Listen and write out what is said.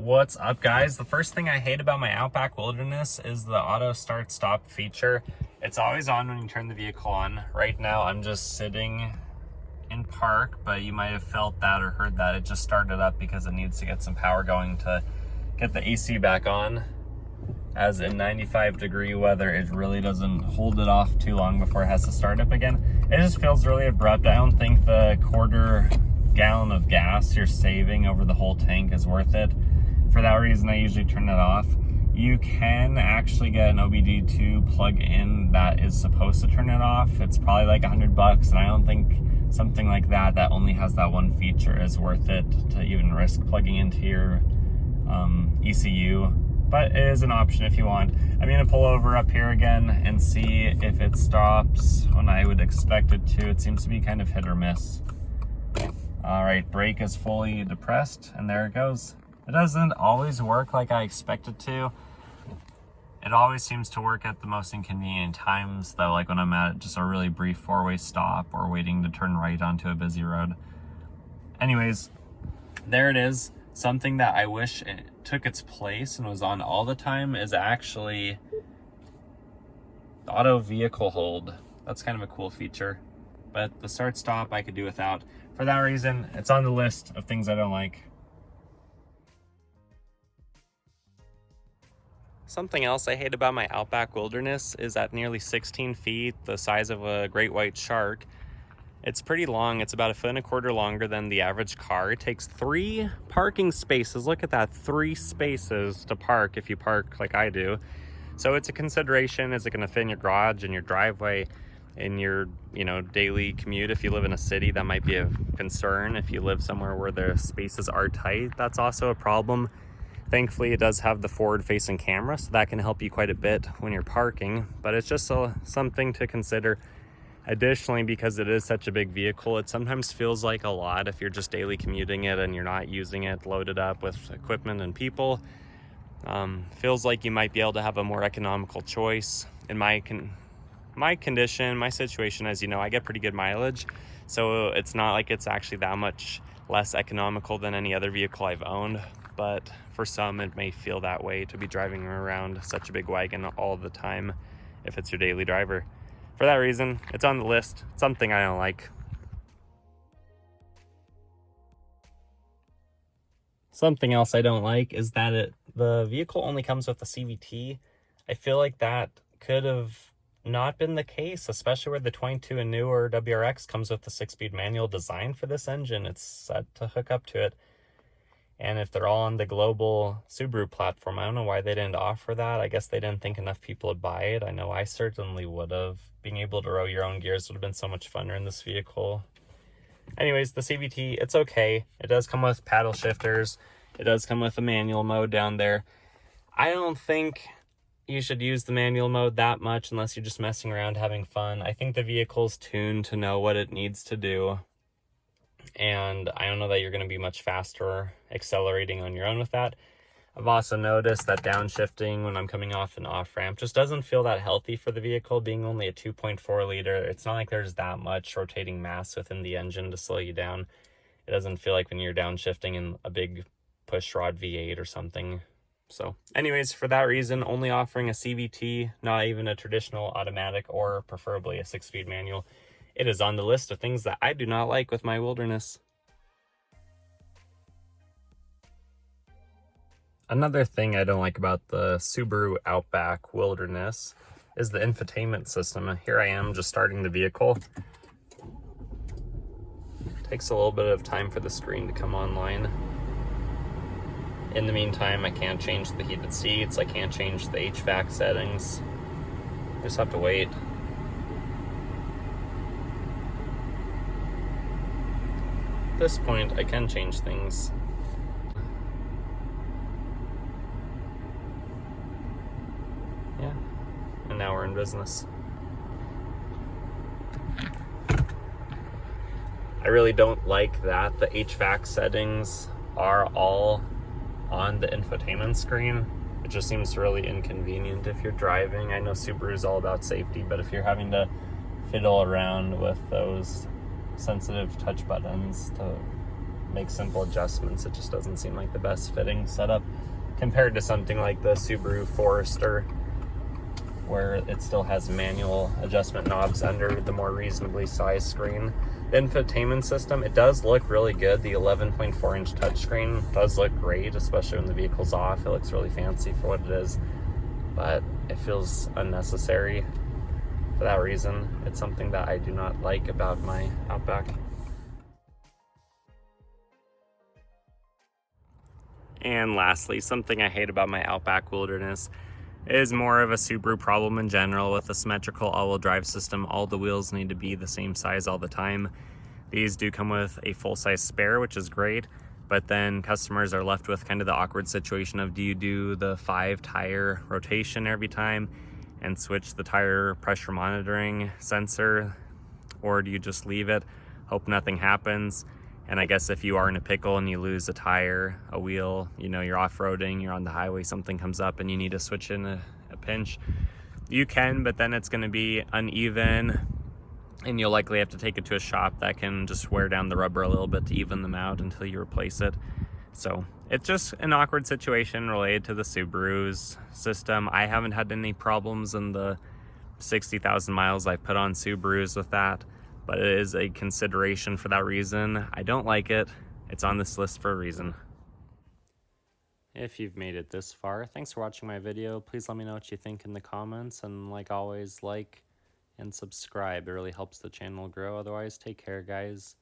What's up, guys? The first thing I hate about my Outback Wilderness is the auto start stop feature. It's always on when you turn the vehicle on. Right now I'm just sitting in park, but you might have felt that or heard that. It just started up because it needs to get some power going to get the AC back on. As in 95-degree weather, it really doesn't hold it off too long before it has to start up again. It just feels really abrupt. I don't think the quarter gallon of gas you're saving over the whole tank is worth it. For that reason, I usually turn it off. You can actually get an OBD2 plug-in that is supposed to turn it off. It's probably like $100, and I don't think something like that only has that one feature is worth it to even risk plugging into your ECU. But it is an option if you want. I'm gonna pull over up here again and see if it stops when I would expect it to. It seems to be kind of hit or miss. All right, brake is fully depressed, and there it goes. It doesn't always work like I expect it to. It always seems to work at the most inconvenient times, though, like when I'm at just a really brief four-way stop or waiting to turn right onto a busy road. Anyways, there it is. Something that I wish it took its place and was on all the time is actually the auto vehicle hold. That's kind of a cool feature, but the start stop I could do without. For that reason, it's on the list of things I don't like. Something else I hate about my Outback Wilderness is at nearly 16 feet, the size of a great white shark. It's pretty long. It's about 1.25 feet longer than the average car. It takes 3 parking spaces. Look at that, 3 spaces to park if you park like I do. So it's a consideration. Is it going to fit in your garage, in your driveway, in your daily commute? If you live in a city, that might be a concern. If you live somewhere where the spaces are tight, that's also a problem. Thankfully, it does have the forward-facing camera, so that can help you quite a bit when you're parking, but it's just something to consider. Additionally, because it is such a big vehicle, it sometimes feels like a lot if you're just daily commuting it and you're not using it loaded up with equipment and people. Feels like you might be able to have a more economical choice. In my condition, my situation, as you know, I get pretty good mileage, so it's not like it's actually that much less economical than any other vehicle I've owned. But for some, it may feel that way to be driving around such a big wagon all the time if it's your daily driver. For that reason, it's on the list. It's something I don't like. Something else I don't like is that the vehicle only comes with a CVT. I feel like that could have not been the case, especially where the 22 and newer WRX comes with a 6-speed manual designed for this engine. It's set to hook up to it. And if they're all on the global Subaru platform, I don't know why they didn't offer that. I guess they didn't think enough people would buy it. I know I certainly would have. Being able to row your own gears would have been so much funner in this vehicle. Anyways, the CVT, it's okay. It does come with paddle shifters. It does come with a manual mode down there. I don't think you should use the manual mode that much unless you're just messing around having fun. I think the vehicle's tuned to know what it needs to do. And I don't know that you're going to be much faster accelerating on your own with that. I've also noticed that downshifting when I'm coming off an off-ramp just doesn't feel that healthy for the vehicle, being only a 2.4 liter. It's not like there's that much rotating mass within the engine to slow you down. It doesn't feel like when you're downshifting in a big pushrod V8 or something. So anyways, for that reason, only offering a CVT, not even a traditional automatic or preferably a 6-speed manual. It is on the list of things that I do not like with my Wilderness. Another thing I don't like about the Subaru Outback Wilderness is the infotainment system. Here I am just starting the vehicle. It takes a little bit of time for the screen to come online. In the meantime, I can't change the heated seats. I can't change the HVAC settings. I just have to wait. At this point, I can change things. Yeah, and now we're in business. I really don't like that the HVAC settings are all on the infotainment screen. It just seems really inconvenient if you're driving. I know Subaru is all about safety, but if you're having to fiddle around with those sensitive touch buttons to make simple adjustments. It just doesn't seem like the best fitting setup compared to something like the Subaru Forester, where it still has manual adjustment knobs under the more reasonably sized screen. The infotainment system, it does look really good. The 11.4-inch touchscreen does look great, especially when the vehicle's off. It looks really fancy for what it is, but it feels unnecessary. For that reason, it's something that I do not like about my Outback. And lastly, something I hate about my Outback Wilderness is more of a Subaru problem in general. With a symmetrical all-wheel drive system, all the wheels need to be the same size all the time. These do come with a full-size spare, which is great, but then customers are left with kind of the awkward situation of, do you do the 5-tire rotation every time and switch the tire pressure monitoring sensor, or do you just leave it, hope nothing happens? And I guess if you are in a pickle and you lose a tire, a wheel, you know, you're off-roading, you're on the highway, something comes up and you need to switch in a pinch, you can, but then it's going to be uneven and you'll likely have to take it to a shop that can just wear down the rubber a little bit to even them out until you replace it. So it's just an awkward situation related to the Subaru's system. I haven't had any problems in the 60,000 miles I've put on Subarus with that, but it is a consideration for that reason. I don't like it. It's on this list for a reason. If you've made it this far, thanks for watching my video. Please let me know what you think in the comments, and like always, like and subscribe. It really helps the channel grow. Otherwise, take care, guys.